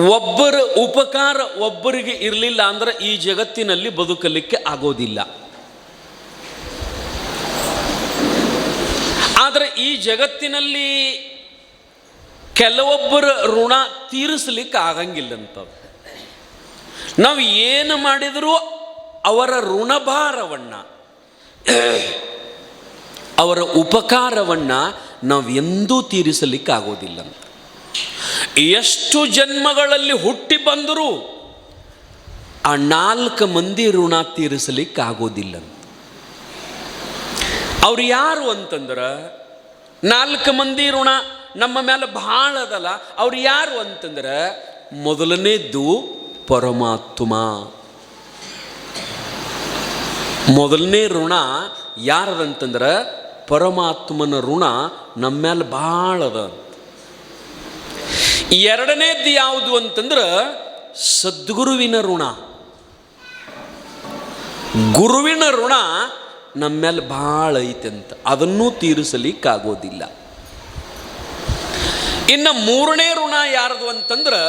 ಒಬ್ಬರ ಉಪಕಾರ ಒಬ್ಬರಿಗೆ ಇರಲಿಲ್ಲ ಅಂದ್ರೆ ಈ ಜಗತ್ತಿನಲ್ಲಿ ಬದುಕಲಿಕ್ಕೆ ಆಗೋದಿಲ್ಲ. ಆದರೆ ಈ ಜಗತ್ತಿನಲ್ಲಿ ಕೆಲವೊಬ್ಬರ ಋಣ ತೀರಿಸಲಿಕ್ಕೆ ಆಗಂಗಿಲ್ಲಂತ. ನಾವು ಏನು ಮಾಡಿದರೂ ಅವರ ಋಣಭಾರವನ್ನು, ಅವರ ಉಪಕಾರವನ್ನು ನಾವು ಎಂದೂ ತೀರಿಸಲಿಕ್ಕೆ ಆಗೋದಿಲ್ಲ. ಎಷ್ಟು ಜನ್ಮಗಳಲ್ಲಿ ಹುಟ್ಟಿ ಬಂದರೂ ಆ 4 ಮಂದಿ ಋಣ ತೀರಿಸಲಿಕ್ಕೆ ಆಗೋದಿಲ್ಲ. ಅವ್ರು ಯಾರು ಅಂತಂದ್ರೆ, 4 ಮಂದಿ ಋಣ ನಮ್ಮ ಮೇಲೆ ಭಾಳ ಅದಲ್ಲ. ಅವ್ರು ಯಾರು ಅಂತಂದ್ರೆ, ಮೊದಲನೇದ್ದು ಪರಮಾತ್ಮ. ಮೊದಲನೇ ಋಣ ಯಾರದಂತಂದ್ರೆ ಪರಮಾತ್ಮನ ಋಣ ನಮ್ಮ ಮೇಲೆ ಭಾಳ ಅದ. ಎರಡನೇದ್ದು ಯಾವುದು ಅಂತಂದ್ರೆ ಸದ್ಗುರುವಿನ ಋಣ. ಗುರುವಿನ ಋಣ ನಮ್ಮ ಮೇಲೆ ಭಾಳ ಐತೆ ಅಂತ, ಅದನ್ನೂ ತೀರಿಸಲಿಕ್ಕಾಗೋದಿಲ್ಲ. ಇನ್ನು ಮೂರನೇ ಋಣ ಯಾರದು ಅಂತಂದ್ರೆ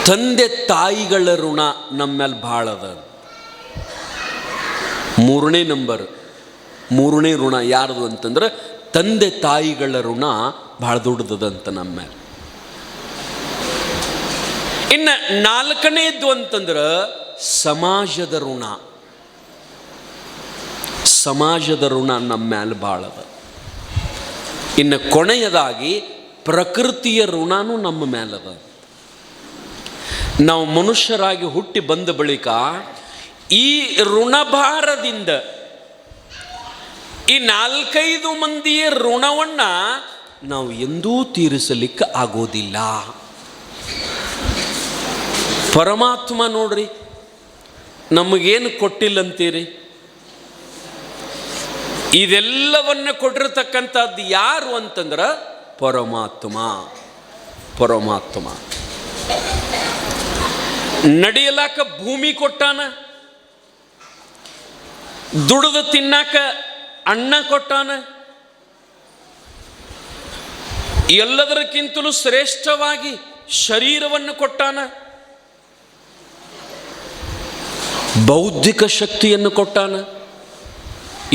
ತಂದೆ ತಾಯಿಗಳ ಋಣ ನಮ್ಮ ಮೇಲೆ ಭಾಳ ಅದ. ಮೂರನೇ ಋಣ ಯಾರದು ಅಂತಂದ್ರೆ ತಂದೆ ತಾಯಿಗಳ ಋಣ ಭಾಳ ದೊಡ್ಡದಂತ ನಮ್ಮ ಮೇಲೆ. ಇನ್ನು 4ನೇದ್ದು ಅಂತಂದ್ರೆ ಸಮಾಜದ ಋಣ. ಸಮಾಜದ ಋಣ ನಮ್ಮ ಮೇಲೆ ಭಾಳ ಅದ. ಇನ್ನು ಕೊನೆಯದಾಗಿ ಪ್ರಕೃತಿಯ ಋಣನೂ ನಮ್ಮ ಮೇಲದ. ನಾವು ಮನುಷ್ಯರಾಗಿ ಹುಟ್ಟಿ ಬಂದ ಬಳಿಕ ಈ ಋಣಭಾರದಿಂದ ಈ 4-5 ಮಂದಿಯ ಋಣವನ್ನು ನಾವು ಎಂದೂ ತೀರಿಸಲಿಕ್ಕೆ ಆಗೋದಿಲ್ಲ. ಪರಮಾತ್ಮ ನೋಡ್ರಿ, ನಮಗೇನು ಕೊಟ್ಟಿಲ್ಲಂತೀರಿ? ಇದೆಲ್ಲವನ್ನು ಕೊಟ್ಟಿರತಕ್ಕಂಥದ್ದು ಯಾರು ಅಂತಂದ್ರೆ ಪರಮಾತ್ಮ. ಪರಮಾತ್ಮ ನಡೆಯಲಾಕ ಭೂಮಿ ಕೊಟ್ಟಾನ, ದುಡಿದು ತಿನ್ನಾಕ ಅನ್ನ ಕೊಟ್ಟಾನ, ಎಲ್ಲದಕ್ಕಿಂತಲೂ ಶ್ರೇಷ್ಠವಾಗಿ ಶರೀರವನ್ನು ಕೊಟ್ಟಾನ, ಬೌದ್ಧಿಕ ಶಕ್ತಿಯನ್ನು ಕೊಟ್ಟಾನ.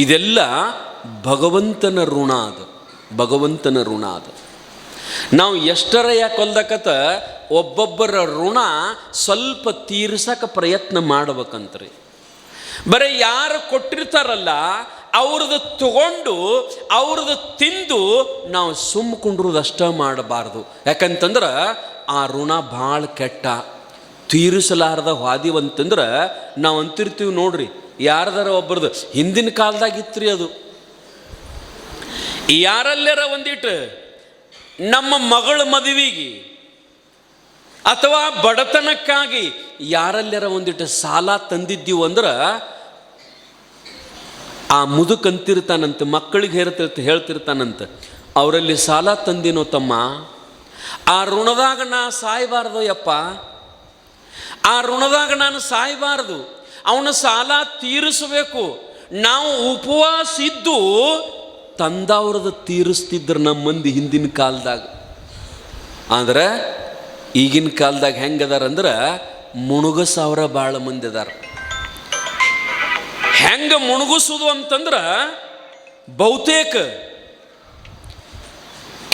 ಇದೆಲ್ಲ ಭಗವಂತನ ಋಣ ಅದು. ಭಗವಂತನ ಋಣ ಅದು. ನಾವು ಎಷ್ಟರ ಯಾಕೊಲ್ದಕತ್ತ ಒಬ್ಬೊಬ್ಬರ ಋಣ ಸ್ವಲ್ಪ ತೀರ್ಸಕ್ಕೆ ಪ್ರಯತ್ನ ಮಾಡ್ಬೇಕಂತ್ರಿ. ಬರೀ ಯಾರು ಕೊಟ್ಟಿರ್ತಾರಲ್ಲ ಅವ್ರದ್ದು ತಗೊಂಡು ಅವ್ರದ್ದು ತಿಂದು ನಾವು ಸುಮ್ಮಕೊಂಡ್ರದಷ್ಟ ಮಾಡಬಾರ್ದು. ಯಾಕಂತಂದ್ರೆ ಆ ಋಣ ಭಾಳ ಕೆಟ್ಟ, ತೀರಿಸಲಾರ್ದ ಹಾದಿವಂತಂದ್ರೆ ನಾವು ಅಂತಿರ್ತೀವಿ ನೋಡ್ರಿ. ಯಾರದಾರ ಒಬ್ಬರದು ಹಿಂದಿನ ಕಾಲದಾಗಿತ್ತು ರೀ ಅದು. ಯಾರಲ್ಲಾರ ಒಂದಿಟ್ಟು ನಮ್ಮ ಮಗಳ ಮದುವೆಗೆ ಅಥವಾ ಬಡತನಕ್ಕಾಗಿ ಯಾರಲ್ಲಾರ ಒಂದಿಟ್ಟು ಸಾಲ ತಂದಿದ್ದೀವಿ ಅಂದ್ರೆ ಆ ಮುದುಕಂತಿರ್ತಾನಂತೆ, ಮಕ್ಕಳಿಗೆ ಹೇಳ್ತಿರ್ತಾನಂತೆ, ಅವರಲ್ಲಿ ಸಾಲ ತಂದಿನೋ ತಮ್ಮ, ಆ ಋಣದಾಗ ನಾ ಸಾಯಬಾರ್ದು ಯಪ್ಪ, ಆ ಋಣದಾಗ ನಾನು ಸಾಯಬಾರ್ದು, ಅವನ ಸಾಲ ತೀರಿಸಬೇಕು. ನಾವು ಉಪವಾಸ ಇದ್ದು ತಂದವ್ರದ್ದು ತೀರಿಸ್ತಿದ್ರು ನಮ್ಮ ಮಂದಿ ಹಿಂದಿನ ಕಾಲದಾಗ. ಆದರೆ ಈಗಿನ ಕಾಲದಾಗ ಹೆಂಗದಾರ ಅಂದ್ರೆ ಮುಣುಗಸವ್ರ ಭಾಳ ಮಂದಿ ಅದಾರ. ಹೆಂಗೆ ಮುಣುಗಿಸೋದು ಅಂತಂದ್ರೆ ಬಹುತೇಕ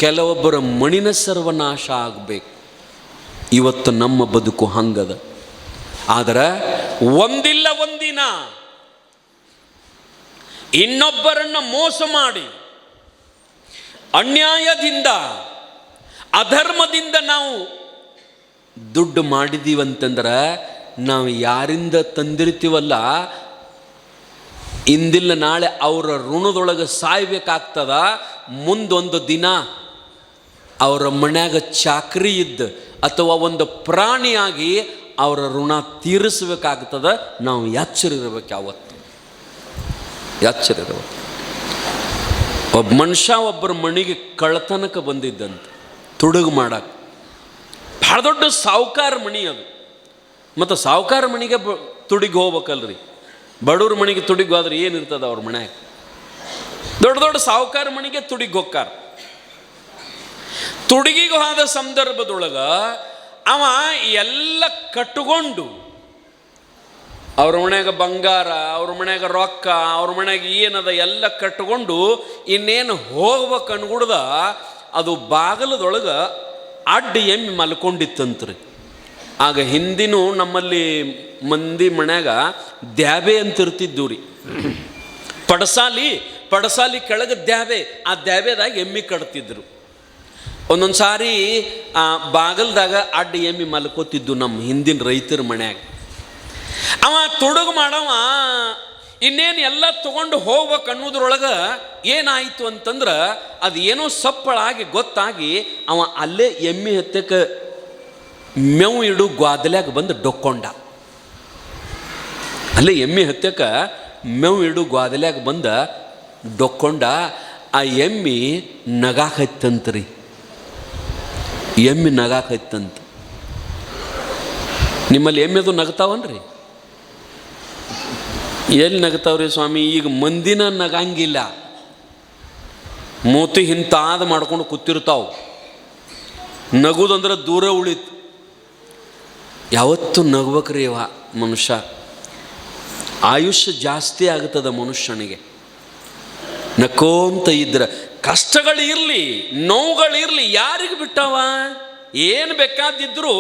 ಕೆಲವೊಬ್ಬರ ಮಣಿನ ಸರ್ವನಾಶ ಆಗಬೇಕು. ಇವತ್ತು ನಮ್ಮ ಬದುಕು ಹಂಗದ. ಆದರೆ ಒಂದಿಲ್ಲ ಒಂದಿನ ಇನ್ನೊಬ್ಬರನ್ನು ಮೋಸ ಮಾಡಿ ಅನ್ಯಾಯದಿಂದ ಅಧರ್ಮದಿಂದ ನಾವು ದುಡ್ಡು ಮಾಡಿದೀವಂತಂದ್ರೆ ನಾವು ಯಾರಿಂದ ತಂದಿರ್ತೀವಲ್ಲ ಇಂದಿಲ್ಲ ನಾಳೆ ಅವರ ಋಣದೊಳಗೆ ಸಾಯ್ಬೇಕಾಗ್ತದ. ಮುಂದೊಂದು ದಿನ ಅವರ ಮನ್ಯಾಗ ಚಾಕ್ರಿ ಇದ್ದು ಅಥವಾ ಒಂದು ಪ್ರಾಣಿಯಾಗಿ ಅವರ ಋಣ ತೀರಿಸಬೇಕಾಗ್ತದ. ನಾವು ಎಚ್ಚರ ಇರಬೇಕು. ಯಾವತ್ತು ಎಚ್ಚರ ಇರಬೇಕು. ಒಬ್ಬ ಮನುಷ್ಯ ಒಬ್ಬರ ಮನೆಗೆ ಕಳ್ಳತನಕ್ಕೆ ಬಂದಿದ್ದಂತೆ ತುಡುಗು ಮಾಡಕ್ಕೆ. ಭಾಳ ದೊಡ್ಡ ಸಾಹುಕಾರ ಮಣಿ ಅದು. ಮತ್ತು ಸಾಹುಕಾರ ಮನೆಗೆ ತುಡಿಗೆ ಹೋಗ್ಬೇಕಲ್ರಿ. ಬಡವ್ರ ಮನೆಗೆ ತುಡಿಗೆ ಹೋದ್ರೆ ಏನಿರ್ತದೆ ಅವ್ರ ಮನ್ಯಾಗ? ದೊಡ್ಡ ದೊಡ್ಡ ಸಾಹುಕಾರ ಮನೆಗೆ ತುಡಿಗೆ ಹೋಗ್ಕಾರ. ತುಡುಗಿಗೆ ಹೋದ ಸಂದರ್ಭದೊಳಗ ಅವ ಎಲ್ಲ ಕಟ್ಟುಕೊಂಡು ಅವ್ರ ಮನ್ಯಾಗ ಬಂಗಾರ, ಅವ್ರ ಮನ್ಯಾಗ ರೊಕ್ಕ, ಅವ್ರ ಮನ್ಯಾಗ ಏನದ ಎಲ್ಲ ಕಟ್ಟಿಕೊಂಡು ಇನ್ನೇನು ಹೋಗ್ಬೇಕು ಅನ್ಗುಡ್ದ ಅದು ಬಾಗಲದೊಳಗೆ ಅಡ್ಡ ಎಮ್ಮೆ ಮಲ್ಕೊಂಡಿತ್ತಂತ್ರಿ. ಆಗ ಹಿಂದಿನೂ ನಮ್ಮಲ್ಲಿ ಮಂದಿ ಮನ್ಯಾಗ ದ್ಯಾಬೆ ಅಂತಿರ್ತಿದ್ದು ರೀ. ಪಡಸಾಲಿ ಕೆಳಗೆ ದ್ಯಾಬೆ, ಆ ದ್ಯಾಬೆದಾಗ ಎಮ್ಮೆ ಕಟ್ತಿದ್ರು. ಒಂದೊಂದು ಸಾರಿ ಆ ಬಾಗಲ್ದಾಗ ಅಡ್ಡ ಎಮ್ಮೆ ಮಲ್ಕೋತಿದ್ದು ನಮ್ಮ ಹಿಂದಿನ ರೈತರ ಮನ್ಯಾಗ. ಅವ ತೊಡಗು ಮಾಡವ ಇನ್ನೇನು ಎಲ್ಲ ತಗೊಂಡು ಹೋಗ್ಬೇಕು ಅನ್ನೋದ್ರೊಳಗೆ ಏನಾಯಿತು ಅಂತಂದ್ರೆ ಅದು ಏನೋ ಸಪ್ಪಳಾಗಿ ಗೊತ್ತಾಗಿ ಅವ ಅಲ್ಲೇ ಎಮ್ಮೆ ಹತ್ತಕ್ಕೆ ಮೇವು ಇಡು ಗ್ವಾದಲ್ಯಾಗ ಬಂದು ಡೊಕ್ಕೊಂಡ. ಅಲ್ಲೇ ಎಮ್ಮೆ ಹತ್ತಕ್ಕೆ ಮೇವು ಇಡು ಗ್ವಾದಲ್ಯಾಗ ಬಂದ ಡೊಕ್ಕೊಂಡ. ಆ ಎಮ್ಮೆ ನಗಾಕೈತಂತ್ರಿ, ಎಮ್ಮೆ ನಗಾಕೈತಂತ. ನಿಮ್ಮಲ್ಲಿ ಎಮ್ಮೆದು ನಗ್ತಾವನ್ರಿ? ಎಲ್ಲಿ ನಗ್ತಾವ್ರಿ ಸ್ವಾಮಿ? ಈಗ ಮಂದಿನ ನಗಂಗಿಲ್ಲ, ಮೂತಿ ಹಿಂತಾದ ಮಾಡ್ಕೊಂಡು ಕೂತಿರ್ತಾವು. ನಗುದಂದ್ರೆ ದೂರ ಉಳಿತು. ಯಾವತ್ತು ನಗ್ಬೇಕ್ರಿ ಇವ ಮನುಷ್ಯ, ಆಯುಷ್ಯ ಜಾಸ್ತಿ ಆಗ್ತದ ಮನುಷ್ಯನಿಗೆ. ನಕ್ಕೋಂತ ಇದ್ರೆ ಕಷ್ಟಗಳು ಇರಲಿ, ನೋವುಗಳಿರಲಿ, ಯಾರಿಗೆ ಬಿಟ್ಟವ? ಏನು ಬೇಕಾದಿದ್ರು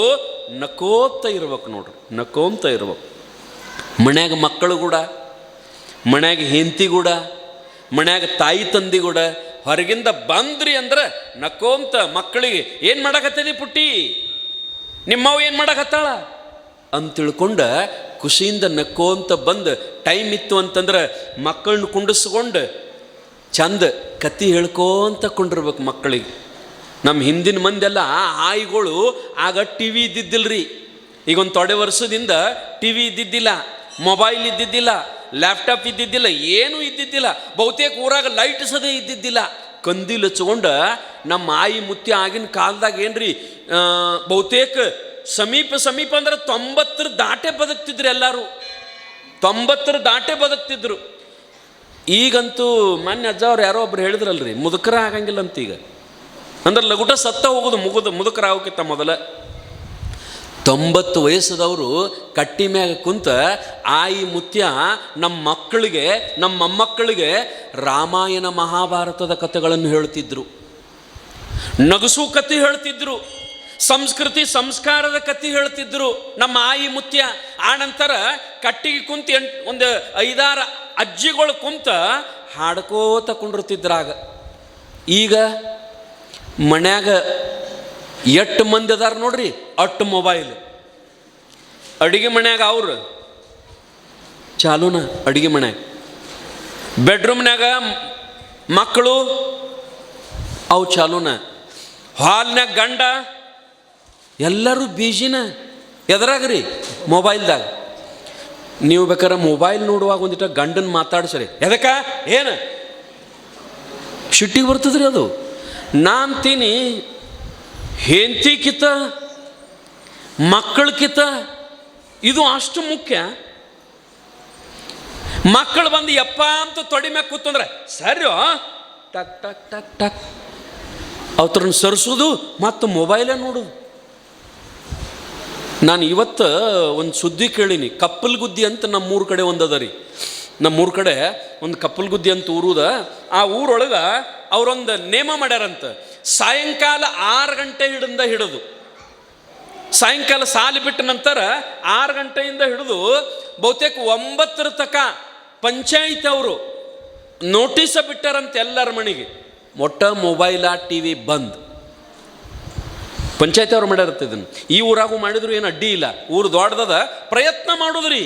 ನಕ್ಕೋತ ಇರ್ಬೇಕು ನೋಡ್ರಿ, ನಕ್ಕೋಂತ ಇರ್ಬೇಕು. ಮನ್ಯಾಗ ಮಕ್ಕಳು ಕೂಡ, ಮನ್ಯಾಗ ಹೆಂಡತಿ ಕೂಡ, ಮನ್ಯಾಗ ತಾಯಿ ತಂದಿ ಕೂಡ ಹೊರಗಿಂದ ಬಂದ್ರಿ ಅಂದ್ರೆ ನಕ್ಕೋಂತ ಮಕ್ಕಳಿಗೆ ಏನು ಮಾಡಕತ್ತದಿ ಪುಟ್ಟಿ, ನಿಮ್ಮವ್ ಏನು ಮಾಡಕತ್ತಾಳ ಅಂತ ತಿಳ್ಕೊಂಡ ಖುಷಿಯಿಂದ ನಕ್ಕೋಂತ ಬಂದು ಟೈಮ್ ಇತ್ತು ಅಂತಂದ್ರೆ ಮಕ್ಕಳನ್ನ ಕುಂಡಿಸ್ಕೊಂಡು ಚಂದ ಕತ್ತಿ ಹೇಳ್ಕೋಂತ ಕೊಂಡಿರ್ಬೇಕು ಮಕ್ಕಳಿಗೆ. ನಮ್ಮ ಹಿಂದಿನ ಮಂದೆಲ್ಲ ಆಯಿಗಳು ಆಗ ಟಿ ವಿ ಇದ್ದಿದ್ದಿಲ್ರಿ. ಈಗ ಒಂದು ತೊಡೆ ವರ್ಷದಿಂದ ಟಿ ವಿ ಇದ್ದಿದ್ದಿಲ್ಲ, ಮೊಬೈಲ್ ಇದ್ದಿದ್ದಿಲ್ಲ, ಲ್ಯಾಪ್ಟಾಪ್ ಇದ್ದಿದ್ದಿಲ್ಲ, ಏನೂ ಇದ್ದಿದ್ದಿಲ್ಲ. ಬಹುತೇಕ ಊರಾಗ ಲೈಟ್ ಸದೇ ಇದ್ದಿದ್ದಿಲ್ಲ. ಕಂದಿಲ್ ಹಚ್ಕೊಂಡು ನಮ್ಮ ಆಯಿ ಮುತ್ತಿ ಆಗಿನ ಕಾಲದಾಗ ಏನ್ರಿ ಬಹುತೇಕ ಸಮೀಪ ಅಂದ್ರೆ 90 ದಾಟೆ ಬದುಕ್ತಿದ್ರು ಎಲ್ಲರೂ, 90 ದಾಟೆ ಬದುಕ್ತಿದ್ರು. ಈಗಂತೂ ಮೊನ್ನೆ ಅಜ್ಜ ಅವ್ರು ಯಾರೋ ಒಬ್ರು ಹೇಳಿದ್ರಲ್ರಿ, ಮುದುಕರ ಆಗಂಗಿಲ್ಲ ಅಂತ. ಈಗ ಅಂದ್ರೆ ಲಗುಟ ಸತ್ತ ಹೋಗೋದು ಮುದುಕರ ಆಗೋಕ್ಕಿಂತ ಮೊದಲ 90 ವಯಸ್ಸದವರು ಕಟ್ಟಿ ಮ್ಯಾಗ ಕುಂತ ಆಯಿ ಮುತ್ಯ ನಮ್ಮ ಮಕ್ಕಳಿಗೆ, ನಮ್ಮ ಮೊಮ್ಮಕ್ಕಳಿಗೆ ರಾಮಾಯಣ ಮಹಾಭಾರತದ ಕಥೆಗಳನ್ನು ಹೇಳ್ತಿದ್ರು, ನಗಸು ಕಥೆ ಹೇಳ್ತಿದ್ರು, ಸಂಸ್ಕೃತಿ ಸಂಸ್ಕಾರದ ಕಥೆ ಹೇಳ್ತಿದ್ರು ನಮ್ಮ ಆಯಿ ಮುತ್ಯ. ಆನಂತರ ಕಟ್ಟಿಗೆ ಕುಂತ ಒಂದು 5-6 ಅಜ್ಜಿಗಳು ಕುಂತ ಹಾಡ್ಕೋತ ಕುಂಡಿರ್ತಿದ್ರಾಗ. ಈಗ ಮನ್ಯಾಗ ಎಷ್ಟು ಮಂದಿ ಅದಾರ ನೋಡ್ರಿ, ಅಟ್ಟು ಮೊಬೈಲ್. ಅಡುಗೆ ಮನ್ಯಾಗ ಅವ್ರು ಚಾಲೂನ, ಅಡುಗೆ ಮನ್ಯಾಗ. ಬೆಡ್ರೂಮ್ನಾಗ ಮಕ್ಕಳು ಅವು ಚಾಲೂನ. ಹಾಲ್ನಾಗ ಗಂಡ, ಎಲ್ಲರೂ ಬೀಜಿನ ಎದ್ರಾಗ್ರಿ ಮೊಬೈಲ್ದಾಗ. ನೀವು ಬೇಕಾರೆ ಮೊಬೈಲ್ ನೋಡುವಾಗ ಒಂದಿಟ ಗಂಡನ ಮಾತಾಡ್ಸರಿ, ಎದಕ್ಕ ಏನು ಸಿಟ್ಟಿಗೆ ಬರ್ತದ್ರಿ ಅದು. ನಾನ್ತೀನಿ ಹೆಂಡತಿಕಿತ ಮಕ್ಕಳಕಿತ ಇದು ಅಷ್ಟು ಮುಖ್ಯ. ಮಕ್ಕಳು ಬಂದು ಯಪ್ಪ ಅಂತ ತೊಡಿ ಮ್ಯಾಗ ಕೂತಂದ್ರೆ ಸರಿಯೋ ಟಕ್ ಟಕ್ ಟಕ್ ಟಕ್ ಅವ್ರನ್ನ ಸರಿಸೋದು ಮತ್ತು ಮೊಬೈಲೇ ನೋಡೋದು. ನಾನು ಇವತ್ತು ಒಂದು ಸುದ್ದಿ ಕೇಳೀನಿ, ಕಪ್ಪಲ್ಗುದ್ದಿ ಅಂತ ನಮ್ಮೂರ ಕಡೆ ಒಂದದ ರೀ. ನಮ್ಮೂರ ಕಡೆ ಒಂದು ಕಪ್ಪಲ್ಗುದ್ದಿ ಅಂತ ಊರುದ. ಆ ಊರೊಳಗೆ ಅವರೊಂದು ನೇಮ ಮಾಡ್ಯಾರಂತ, ಸಾಯಂಕಾಲ 6 ಗಂಟೆ ಹಿಡಿದು ಸಾಯಂಕಾಲ ಸಾಲಿ ಬಿಟ್ಟ ನಂತರ 6 ಗಂಟೆಯಿಂದ ಹಿಡಿದು ಬಹುತೇಕ 9 ತನಕ ಪಂಚಾಯಿತಿ ಅವರು ನೋಟಿಸ ಬಿಟ್ಟಾರಂತೆ ಎಲ್ಲರ ಮನೆಗೆ. ಒಟ್ಟ ಮೊಬೈಲ ಟಿ ವಿ ಬಂದ್. ಪಂಚಾಯತಿ ಅವ್ರು ಮಾಡ್ಯಾರತ್ತ ಇದನ್ನು. ಈ ಊರಾಗೂ ಮಾಡಿದ್ರು ಏನು ಅಡ್ಡಿ ಇಲ್ಲ, ಊರು ದೊಡ್ಡದ. ಪ್ರಯತ್ನ ಮಾಡೋದ್ರಿ,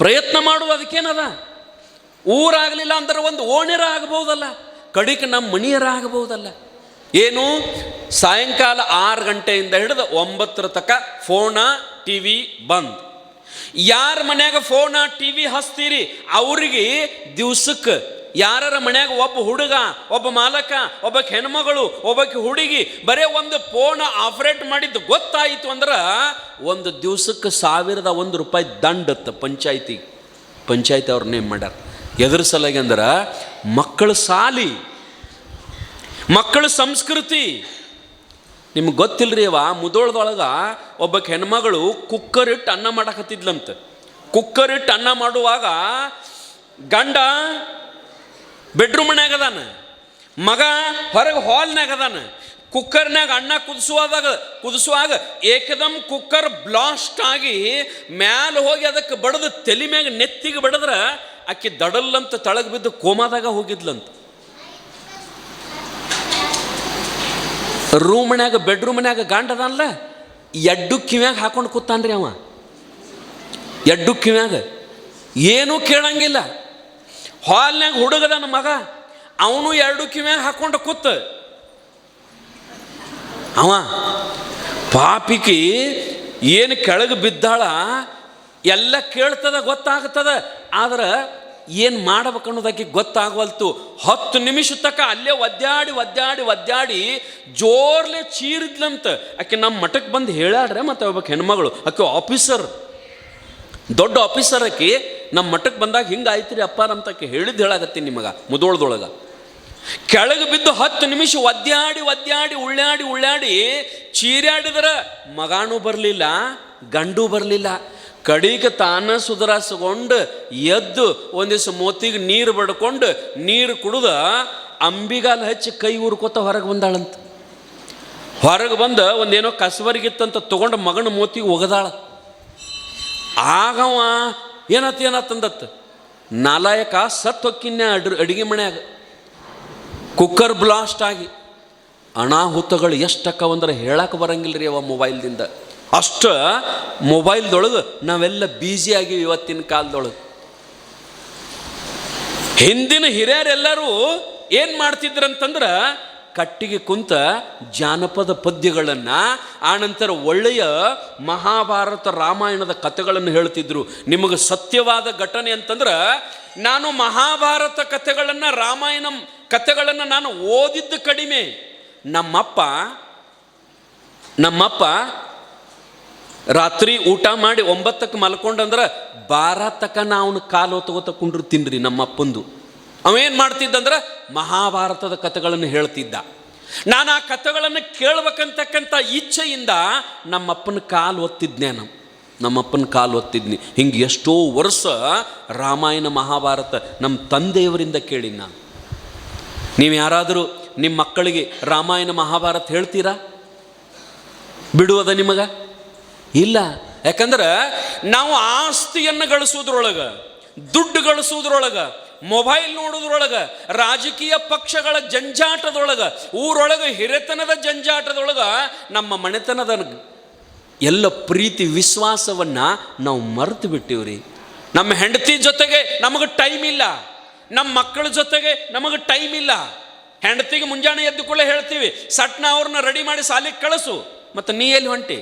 ಪ್ರಯತ್ನ ಮಾಡೋದು. ಅದಕ್ಕೇನದ, ಊರಾಗಲಿಲ್ಲ ಅಂದ್ರೆ ಒಂದು ಓಣ್ಯರ ಆಗಬಹುದಲ್ಲ, ಕಡಿಕೆ ನಮ್ಮ ಮಣಿಯರ ಆಗಬಹುದಲ್ಲ. ಏನು ಸಾಯಂಕಾಲ 6 ಗಂಟೆಯಿಂದ ಹಿಡಿದು 9 ತನಕ ಫೋನ ಟಿ ವಿ ಬಂದ್. ಯಾರ ಮನ್ಯಾಗ ಫೋನ ಟಿ ವಿ ಹಚ್ತೀರಿ ಅವ್ರಿಗೆ ದಿವ್ಸಕ್ಕೆ ಯಾರ ಮನ್ಯಾಗ ಒಬ್ಬ ಹುಡುಗ, ಒಬ್ಬ ಮಾಲಕ, ಒಬ್ಬಕ್ಕೆ ಹೆಣ್ಮಗಳು, ಒಬ್ಬಕ್ಕೆ ಹುಡುಗಿ ಬರೇ ಒಂದು ಫೋನ್ ಆಪರೇಟ್ ಮಾಡಿದ್ದು ಗೊತ್ತಾಯಿತು ಅಂದ್ರೆ ಒಂದು ದಿವ್ಸಕ್ಕೆ 1001 ರೂಪಾಯಿ ದಂಡತ್ತ ಪಂಚಾಯತಿ ಅವ್ರನ್ನೇ ಮಾಡ್ಯಾರ. ಎದುರು ಸಲಾಗಿ ಅಂದ್ರೆ ಮಕ್ಕಳ ಸಾಲಿ, ಮಕ್ಕಳ ಸಂಸ್ಕೃತಿ ನಿಮ್ಗೆ ಗೊತ್ತಿಲ್ಲರಿ. ಮುದೋಳದೊಳಗೆ ಒಬ್ಬಕ್ಕೆ ಹೆಣ್ಮಗಳು ಕುಕ್ಕರ್ ಇಟ್ಟು ಅನ್ನ ಮಾಡಕತ್ತಿದ್ಲಂತ. ಕುಕ್ಕರ್ ಇಟ್ಟು ಅನ್ನ ಮಾಡುವಾಗ ಗಂಡ ಬೆಡ್ರೂಮ್ನ್ಯಾಗ ಅದಾನ, ಮಗ ಹೊರಗೆ ಹಾಲ್ನಾಗ ಅದಾನ. ಕುಕ್ಕರ್ನಾಗ ಅನ್ನ ಕುದಿಸುವಾಗ ಏಕದಮ್ ಕುಕ್ಕರ್ ಬ್ಲಾಸ್ಟ್ ಆಗಿ ಮ್ಯಾಲ ಹೋಗಿ ಅದಕ್ಕೆ ಬಡದು ತಲೆ ಮ್ಯಾಗ ನೆತ್ತಿಗೆ ಬಡದ್ರ ಆಕೆ ದಡಲ್ಲಂತ ತಳಗ ಬಿದ್ದು ಕೋಮಾದಾಗ ಹೋಗಿದ್ಲಂತ. ರೂಮ್ನ್ಯಾಗ ಬೆಡ್ರೂಮ್ನ್ಯಾಗ ಗಂಡ ಅದಲ್ಲ, ಎಡ್ಡು ಕಿವ್ಯಾಗ ಹಾಕೊಂಡು ಕೂತಾನ್ರಿ ಅವ. ಎಡ್ಡು ಕಿವ್ಯಾಗ ಏನೂ ಕೇಳಂಗಿಲ್ಲ. ಹಾಲ್ನಾಗ ಹುಡುಗದನ ಮಗ, ಅವನು ಎರಡು ಕಿವ್ಯಾಗ ಹಾಕೊಂಡು ಕೂತ. ಅವ ಪಾಪಿಕಿ ಏನು ಕೆಳಗೆ ಬಿದ್ದಾಳ ಎಲ್ಲ ಕೇಳ್ತದ, ಗೊತ್ತಾಗ್ತದ. ಆದ್ರೆ ಏನು ಮಾಡ್ಬೇಕು ಅನ್ನೋದಕ್ಕೆ ಗೊತ್ತಾಗವಲ್ತು. 10 ನಿಮಿಷ ತನಕ ಅಲ್ಲೇ ಒದ್ದಾಡಿ ಜೋರ್ಲೆ ಚೀರಿದ್ಲಂತ. ಆಕೆ ನಮ್ಮ ಮಠಕ್ಕೆ ಬಂದು ಹೇಳ್ಯಾಡ್ರೆ. ಮತ್ತೆ ಒಬ್ಬಕ್ಕೆ ಹೆಣ್ಮಗಳು, ಆಕೆ ಆಫೀಸರ್, ದೊಡ್ಡ ಆಫೀಸರ್. ಆಕೆ ನಮ್ಮ ಮಠಕ್ಕೆ ಬಂದಾಗ ಹಿಂಗೆ ಆಯ್ತು ರೀ ಅಪ್ಪಾರ ಅಂತ ಆಕೆ ಹೇಳಿದ್ದು ಹೇಳಾಗತ್ತೀನಿ ನಿಮಗೆ. ಮುದೋಳದೊಳಗೆ ಕೆಳಗೆ ಬಿದ್ದು 10 ನಿಮಿಷ ಒದ್ದಾಡಿ ಉಳ್ಳಾಡಿ ಚೀರ್ಯಾಡಿದ್ರ ಮಗಾನೂ ಬರಲಿಲ್ಲ, ಗಂಡು ಬರಲಿಲ್ಲ. ಕಡಿಗೆ ತಾನ ಸುಧಾರಿಸ್ಕೊಂಡು ಎದ್ದು ಒಂದಿವ್ಸ ಮೋತಿಗೆ ನೀರು ಬಡ್ಕೊಂಡು ನೀರು ಕುಡ್ದ ಅಂಬಿಗಾಲ ಹಚ್ಚಿ ಕೈ ಊರ್ಕೋತ ಹೊರಗೆ ಬಂದಾಳಂತ. ಹೊರಗೆ ಬಂದ ಒಂದೇನೋ ಕಸಬರಿಗಿತ್ತಂತ ತೊಗೊಂಡು ಮಗನ ಮೋತಿಗೆ ಒಗದಾಳ. ಆಗವ ಏನಾತಂದತ್ತ, ನಾಲಾಯಕ ಸತ್ ಹೊಕ್ಕಿನ್ಯ ಅಡುಗೆ ಮನ್ಯಾಗ. ಕುಕ್ಕರ್ ಬ್ಲಾಸ್ಟ್ ಆಗಿ ಅನಾಹುತಗಳು ಎಷ್ಟಕ್ಕವಂದ್ರೆ ಹೇಳಕ್ಕೆ ಬರಂಗಿಲ್ಲ ರೀ ಅವ ಮೊಬೈಲ್ದಿಂದ. ಅಷ್ಟು ಮೊಬೈಲ್ದೊಳಗೆ ನಾವೆಲ್ಲ ಬ್ಯುಸಿ ಆಗಿವಿ ಇವತ್ತಿನ ಕಾಲದೊಳಗೆ. ಹಿಂದಿನ ಹಿರಿಯರೆಲ್ಲರೂ ಏನು ಮಾಡ್ತಿದ್ರಂತಂದ್ರೆ ಕಟ್ಟಿಗೆ ಕುಂತ ಜಾನಪದ ಪದ್ಯಗಳನ್ನು, ಆನಂತರ ಒಳ್ಳೆಯ ಮಹಾಭಾರತ ರಾಮಾಯಣದ ಕಥೆಗಳನ್ನು ಹೇಳ್ತಿದ್ರು. ನಿಮಗೆ ಸತ್ಯವಾದ ಘಟನೆ ಅಂತಂದ್ರೆ, ನಾನು ಮಹಾಭಾರತ ಕಥೆಗಳನ್ನು ರಾಮಾಯಣ ಕಥೆಗಳನ್ನು ನಾನು ಓದಿದ್ದು ಕಡಿಮೆ. ನಮ್ಮಪ್ಪ ರಾತ್ರಿ ಊಟ ಮಾಡಿ 9ಕ್ಕೆ ಮಲ್ಕೊಂಡಂದ್ರೆ 12 ತನಕ ನಾವು ಕಾಲು ತಗೋತಕೊಂಡಿರ್ತೀನಿ ರೀ ನಮ್ಮಪ್ಪಂದು. ಅವೇನು ಮಾಡ್ತಿದ್ದಂದ್ರೆ ಮಹಾಭಾರತದ ಕಥೆಗಳನ್ನು ಹೇಳ್ತಿದ್ದ. ನಾನು ಆ ಕಥೆಗಳನ್ನು ಕೇಳ್ಬೇಕಂತಕ್ಕಂಥ ಇಚ್ಛೆಯಿಂದ ನಮ್ಮಪ್ಪನ ಕಾಲು ಒತ್ತಿದ್ನಿ. ಹಿಂಗೆ ಎಷ್ಟೋ ವರ್ಷ ರಾಮಾಯಣ ಮಹಾಭಾರತ ನಮ್ಮ ತಂದೆಯವರಿಂದ ಕೇಳಿನಿ ನಾನು. ನೀವು ಯಾರಾದರೂ ನಿಮ್ಮ ಮಕ್ಕಳಿಗೆ ರಾಮಾಯಣ ಮಹಾಭಾರತ ಹೇಳ್ತೀರಾ? ಬಿಡುವುದ ನಿಮಗೆ? ಇಲ್ಲ. ಯಾಕಂದ್ರೆ ನಾವು ಆಸ್ತಿಯನ್ನು ಗಳಿಸೋದ್ರೊಳಗೆ, ದುಡ್ಡು ಗಳಿಸೋದ್ರೊಳಗೆ, ಮೊಬೈಲ್ ನೋಡೋದ್ರೊಳಗೆ, ರಾಜಕೀಯ ಪಕ್ಷಗಳ ಜಂಜಾಟದೊಳಗೆ, ಊರೊಳಗೆ ಹಿರಿತನದ ಜಂಜಾಟದೊಳಗೆ ನಮ್ಮ ಮನೆತನದ ಎಲ್ಲ ಪ್ರೀತಿ ವಿಶ್ವಾಸವನ್ನು ನಾವು ಮರೆತು ಬಿಟ್ಟಿವ್ರಿ. ನಮ್ಮ ಹೆಂಡತಿ ಜೊತೆಗೆ ನಮಗೆ ಟೈಮ್ ಇಲ್ಲ, ನಮ್ಮ ಮಕ್ಕಳ ಜೊತೆಗೆ ನಮಗೆ ಟೈಮ್ ಇಲ್ಲ. ಹೆಂಡತಿಗೆ ಮುಂಜಾನೆ ಎದ್ದು ಕೂಡ ಹೇಳ್ತೀವಿ, ಸಟ್ನ ಅವ್ರನ್ನ ರೆಡಿ ಮಾಡಿ ಸಾಲಿಗೆ ಕಳಿಸು. ಮತ್ತು ನೀ ಎಲ್ಲಿ ಹೊಂಟಿ?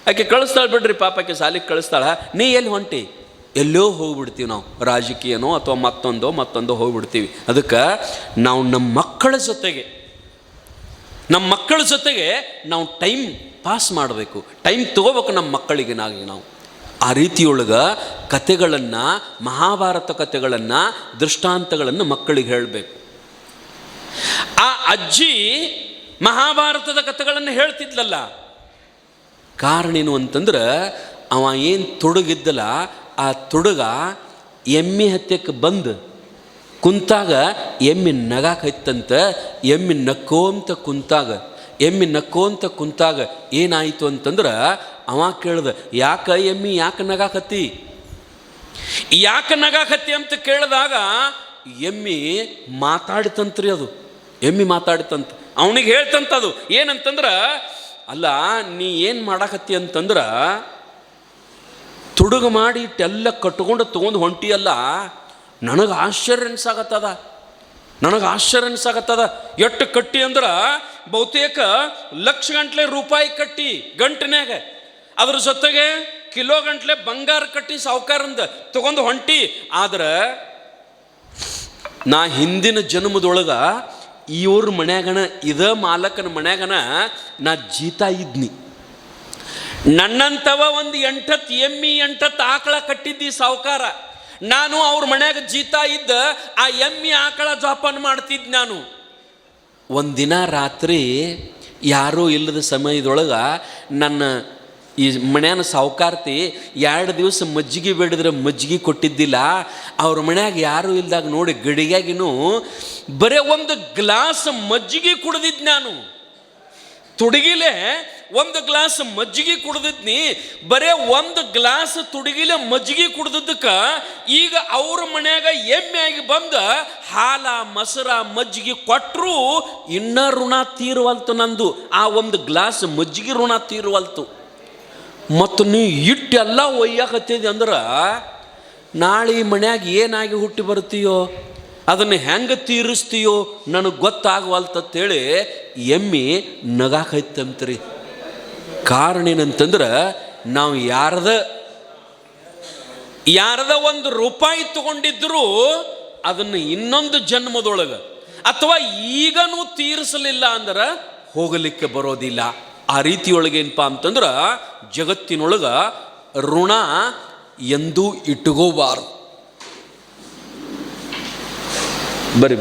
ಆಕೆ ಕಳಿಸ್ತಾಳೆ ಬಿಡ್ರಿ, ಪಾಪಕ್ಕೆ ಸಾಲಿಗೆ ಕಳಿಸ್ತಾಳ. ನೀ ಎಲ್ಲಿ ಹೊಂಟಿ? ಎಲ್ಲೋ ಹೋಗ್ಬಿಡ್ತೀವಿ ನಾವು, ರಾಜಕೀಯನೋ ಅಥವಾ ಮತ್ತೊಂದೋ ಹೋಗ್ಬಿಡ್ತೀವಿ. ಅದಕ್ಕೆ ನಾವು ನಮ್ಮ ಮಕ್ಕಳ ಜೊತೆಗೆ ನಾವು ಟೈಮ್ ಪಾಸ್ ಮಾಡಬೇಕು, ಟೈಮ್ ತಗೋಬೇಕು ನಮ್ಮ ಮಕ್ಕಳಿಗೆ. ನಾವು ಆ ರೀತಿಯೊಳಗೆ ಕಥೆಗಳನ್ನು, ಮಹಾಭಾರತ ಕಥೆಗಳನ್ನು, ದೃಷ್ಟಾಂತಗಳನ್ನು ಮಕ್ಕಳಿಗೆ ಹೇಳಬೇಕು. ಆ ಅಜ್ಜಿ ಮಹಾಭಾರತದ ಕಥೆಗಳನ್ನು ಹೇಳ್ತಿದ್ಲಲ್ಲ, ಕಾರಣ ಏನು ಅಂತಂದ್ರೆ ಅವ ಏನು ತೊಡಗಿದ್ದಲ್ಲ, ಆ ತೊಡಗ ಎಮ್ಮೆ ಹತ್ಯಕ್ಕೆ ಬಂದು ಕುಂತಾಗ ಎಮ್ಮೆ ನಗಾಕೈತಂತ. ಎಮ್ಮೆ ನಕ್ಕೋಂತ ಕುಂತಾಗ ಏನಾಯಿತು ಅಂತಂದ್ರೆ ಅವ ಕೇಳ್ದ, ಯಾಕೆ ನಗಾಕತ್ತಿ ಅಂತ ಕೇಳಿದಾಗ ಎಮ್ಮಿ ಮಾತಾಡಿತಂತ್ರಿ. ಎಮ್ಮಿ ಮಾತಾಡಿತಂತ. ಅವನಿಗೆ ಹೇಳ್ತಂತದು ಏನಂತಂದ್ರೆ, ಅಲ್ಲ ನೀ ಏನು ಮಾಡಾಕತ್ತಿ ಅಂತಂದ್ರೆ ತುಡುಗು ಮಾಡಿ ಇಟ್ಟೆಲ್ಲ ಕಟ್ಕೊಂಡು ತೊಗೊಂಡು ಹೊಂಟಿಯಲ್ಲ, ನನಗೆ ಆಶ್ಚರ್ಯ ಅನ್ಸಾಗತ್ತದ. ಎಷ್ಟು ಕಟ್ಟಿ ಅಂದ್ರೆ ಬಹುತೇಕ ಲಕ್ಷ ಗಂಟ್ಲೆ ರೂಪಾಯಿ ಕಟ್ಟಿ ಗಂಟನ್ಯಾಗ, ಅದ್ರ ಜೊತೆಗೆ ಕಿಲೋ ಗಂಟ್ಲೆ ಬಂಗಾರ ಕಟ್ಟಿ ಸಾವುಕಾರಂದ ತಗೊಂಡು ಹೊಂಟಿ. ಆದ್ರೆ ನಾ ಹಿಂದಿನ ಜನ್ಮದೊಳಗೆ ಇವ್ರ ಮನ್ಯಾಗನ, ಮಾಲಕನ ಮನ್ಯಾಗನ ನಾ ಜೀತಾ ಇದ್ನಿ. ನನ್ನಂಥವ ಒಂದು 8 ಎಮ್ಮಿ 8 ಆಕಳ ಕಟ್ಟಿದ್ದಿ ಸಾವುಕಾರ. ನಾನು ಅವ್ರ ಮನ್ಯಾಗ ಜೀತಾ ಇದ್ದ ಆ ಎಮ್ಮಿ ಆಕಳ ಜೋಪಾನ ಮಾಡ್ತಿದ್ದೆ ನಾನು. ಒಂದಿನ ರಾತ್ರಿ ಯಾರೂ ಇಲ್ಲದ ಸಮಯದೊಳಗೆ ನನ್ನ ಈ ಮನ್ಯಾನ ಸಾವುಕಾರ್ತಿ 2 ದಿವಸ ಮಜ್ಜಿಗೆ ಬೇಡಿದ್ರೆ ಮಜ್ಜಿಗೆ ಕೊಟ್ಟಿದ್ದಿಲ್ಲ. ಅವ್ರ ಮನ್ಯಾಗ ಯಾರೂ ಇಲ್ದಾಗ ನೋಡಿ ಗಡಿಗ್ಯಾಗಿನೂ ಬರೀ ಒಂದು ಗ್ಲಾಸ್ ಮಜ್ಜಿಗೆ ಕುಡ್ದಿದ್ದು ನಾನು. ತುಡುಗಿಲೆ ಒಂದು ಗ್ಲಾಸ್ ಮಜ್ಜಿಗೆ ಕುಡ್ದಿದ್ನಿ. ಬರೇ ಒಂದು ಗ್ಲಾಸ್ ತುಡುಗಿಲೆ ಮಜ್ಜಿಗೆ ಕುಡ್ದಕ್ಕೆ ಈಗ ಅವ್ರ ಮನ್ಯಾಗ ಎಮ್ಮೆಯಾಗಿ ಬಂದ ಹಾಲ ಮೊಸರ ಮಜ್ಜಿಗೆ ಕೊಟ್ಟರು ಇನ್ನೂ ಋಣ ತೀರುವಲ್ತು ನಂದು. ಆ ಒಂದು ಗ್ಲಾಸ್ ಮಜ್ಜಿಗೆ ಋಣ ತೀರುವಲ್ತು. ಮತ್ತು ನೀ ಇಟ್ಟೆಲ್ಲ ಒಯ್ಯಾಕತ್ತಿದೆ ಅಂದ್ರೆ ನಾಳೆ ಈ ಮನ್ಯಾಗ ಏನಾಗಿ ಹುಟ್ಟಿ ಬರ್ತೀಯೋ, ಅದನ್ನು ಹೆಂಗೆ ತೀರಿಸ್ತೀಯೋ ನನಗೆ ಗೊತ್ತಾಗವಲ್ತಂತೇಳಿ ಎಮ್ಮಿ ನಗಾಕೈತಂತ್ರಿ. ಕಾರಣ ಏನಂತಂದ್ರೆ ನಾವು ಯಾರದ ಒಂದು ರೂಪಾಯಿ ತಗೊಂಡಿದ್ರು ಅದನ್ನು ಇನ್ನೊಂದು ಜನ್ಮದೊಳಗೆ ಅಥವಾ ಈಗನೂ ತೀರಿಸಲಿಲ್ಲ ಅಂದ್ರೆ ಹೋಗಲಿಕ್ಕೆ ಬರೋದಿಲ್ಲ. ಆ ರೀತಿಯೊಳಗೆ ಏನಪ್ಪ ಅಂತಂದ್ರೆ ಜಗತ್ತಿನೊಳಗೆ ಋಣ ಎಂದೂ ಇಟ್ಕೋಬಾರ್ದು. ಬರೀ